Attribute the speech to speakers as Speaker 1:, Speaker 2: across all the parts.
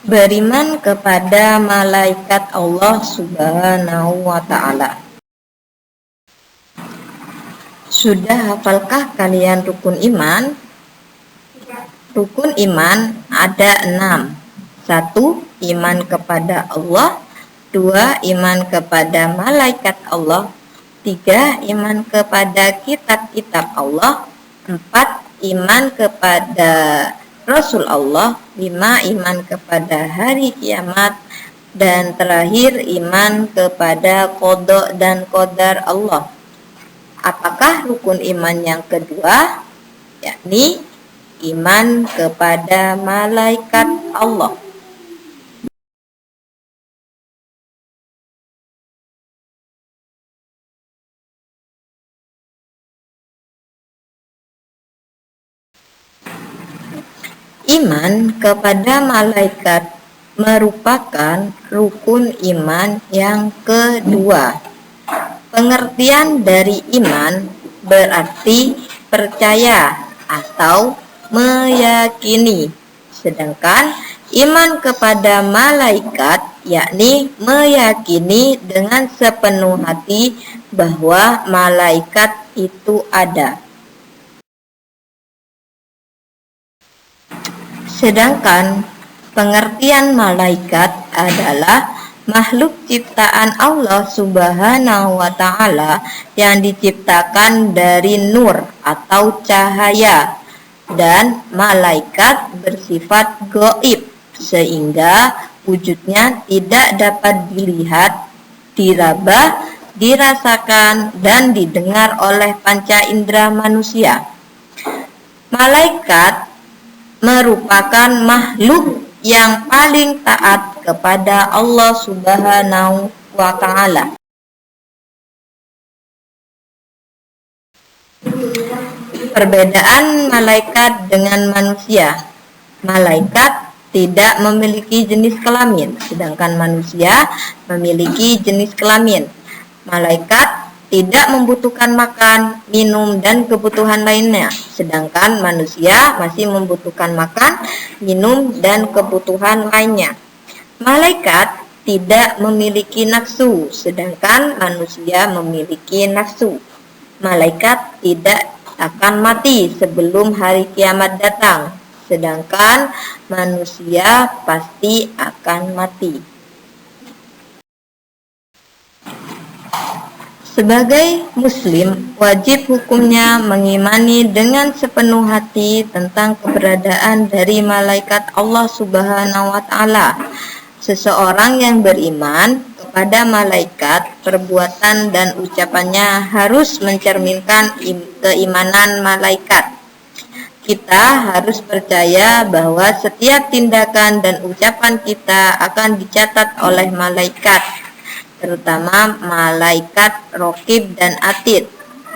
Speaker 1: Beriman kepada malaikat Allah Subhanahu wa Ta'ala. Sudah hafalkah kalian rukun iman? Rukun iman ada 6. 1. Iman kepada Allah. 2. Iman kepada malaikat Allah. 3. Iman kepada kitab-kitab Allah. 4. Iman kepada Rasul Allah. 5. Iman kepada hari kiamat. Dan terakhir, iman kepada qada dan qadar Allah. Apakah rukun iman yang kedua? Yakni iman kepada malaikat Allah. Iman kepada malaikat merupakan rukun iman yang kedua. Pengertian dari iman berarti percaya atau meyakini. Sedangkan iman kepada malaikat yakni meyakini dengan sepenuh hati bahwa malaikat itu ada. Sedangkan pengertian malaikat adalah makhluk ciptaan Allah Subhanahu wa Ta'ala yang diciptakan dari nur atau cahaya, dan malaikat bersifat gaib sehingga wujudnya tidak dapat dilihat, diraba, dirasakan, dan didengar oleh panca indera manusia. Malaikat merupakan makhluk yang paling taat kepada Allah Subhanahu wa Ta'ala. Perbedaan malaikat dengan manusia. Malaikat tidak memiliki jenis kelamin, sedangkan manusia memiliki jenis kelamin. Malaikat tidak membutuhkan makan, minum, dan kebutuhan lainnya, sedangkan manusia masih membutuhkan makan, minum, dan kebutuhan lainnya. Malaikat tidak memiliki nafsu, sedangkan manusia memiliki nafsu. Malaikat tidak akan mati sebelum hari kiamat datang, sedangkan manusia pasti akan mati. Sebagai muslim, wajib hukumnya mengimani dengan sepenuh hati tentang keberadaan dari malaikat Allah Subhanahu wa Ta'ala. Seseorang yang beriman kepada malaikat, perbuatan dan ucapannya harus mencerminkan keimanan malaikat. Kita harus percaya bahwa setiap tindakan dan ucapan kita akan dicatat oleh malaikat, terutama malaikat Raqib dan Atid,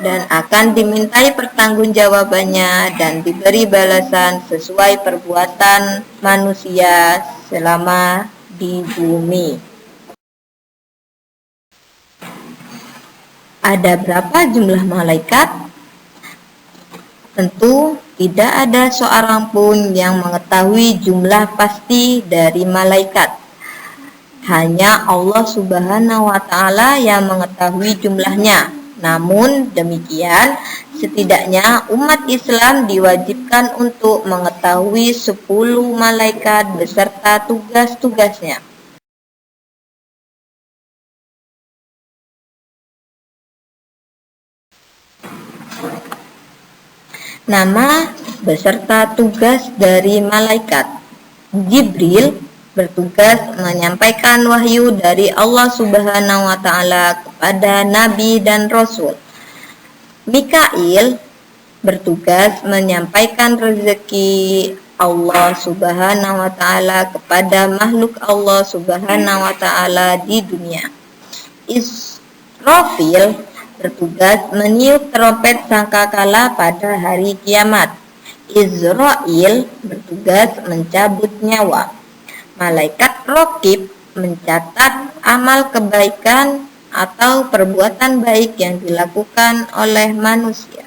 Speaker 1: dan akan dimintai pertanggungjawabannya dan diberi balasan sesuai perbuatan manusia selama di bumi. Ada berapa jumlah malaikat? Tentu tidak ada seorang pun yang mengetahui jumlah pasti dari malaikat. Hanya Allah Subhanahu wa Ta'ala yang mengetahui jumlahnya. Namun demikian, setidaknya umat Islam diwajibkan untuk mengetahui 10 malaikat beserta tugas-tugasnya. Nama beserta tugas dari malaikat. Jibril bertugas menyampaikan wahyu dari Allah Subhanahu wa Ta'ala kepada nabi dan rasul. Mikail bertugas menyampaikan rezeki Allah Subhanahu wa Ta'ala kepada makhluk Allah Subhanahu wa Ta'ala di dunia. Israfil bertugas meniup trompet sangkakala pada hari kiamat. Israil bertugas mencabut nyawa. Malaikat Raqib mencatat amal kebaikan atau perbuatan baik yang dilakukan oleh manusia.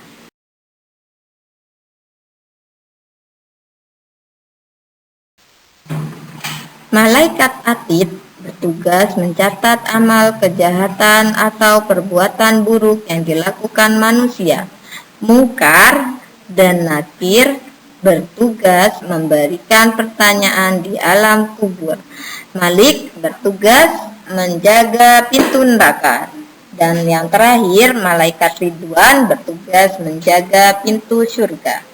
Speaker 1: Malaikat atid bertugas mencatat amal kejahatan atau perbuatan buruk yang dilakukan manusia. Mungkar dan nakir bertugas memberikan pertanyaan di alam kubur. Malik bertugas menjaga pintu neraka. Dan yang terakhir, malaikat Ridwan bertugas menjaga pintu surga.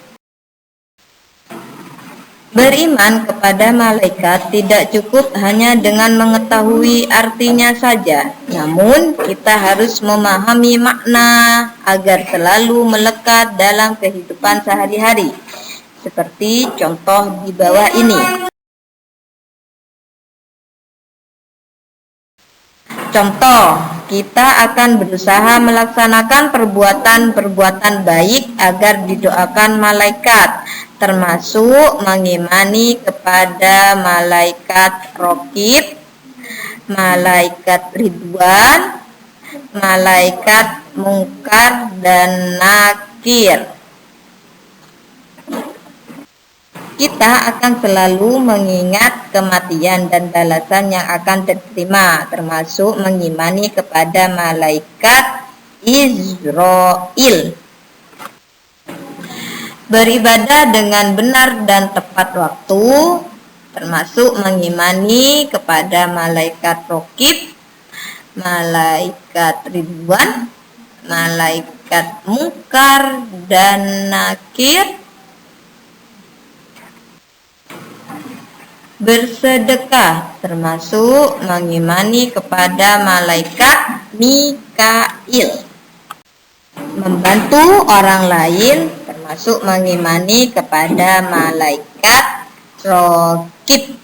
Speaker 1: Beriman kepada malaikat tidak cukup hanya dengan mengetahui artinya saja, namun kita harus memahami makna agar selalu melekat dalam kehidupan sehari-hari. Seperti contoh di bawah ini. Contoh, kita akan berusaha melaksanakan perbuatan-perbuatan baik agar didoakan malaikat, termasuk mengimani kepada malaikat Raqib, malaikat Ridwan, malaikat Mungkar dan Nakir. Kita akan selalu mengingat kematian dan balasan yang akan diterima, termasuk mengimani kepada malaikat Israel. Beribadah dengan benar dan tepat waktu, termasuk mengimani kepada malaikat Raqib, malaikat Ridwan, malaikat Mungkar dan Nakir. Bersedekah, termasuk mengimani kepada malaikat Mikail. Membantu orang lain, termasuk mengimani kepada malaikat Raqib.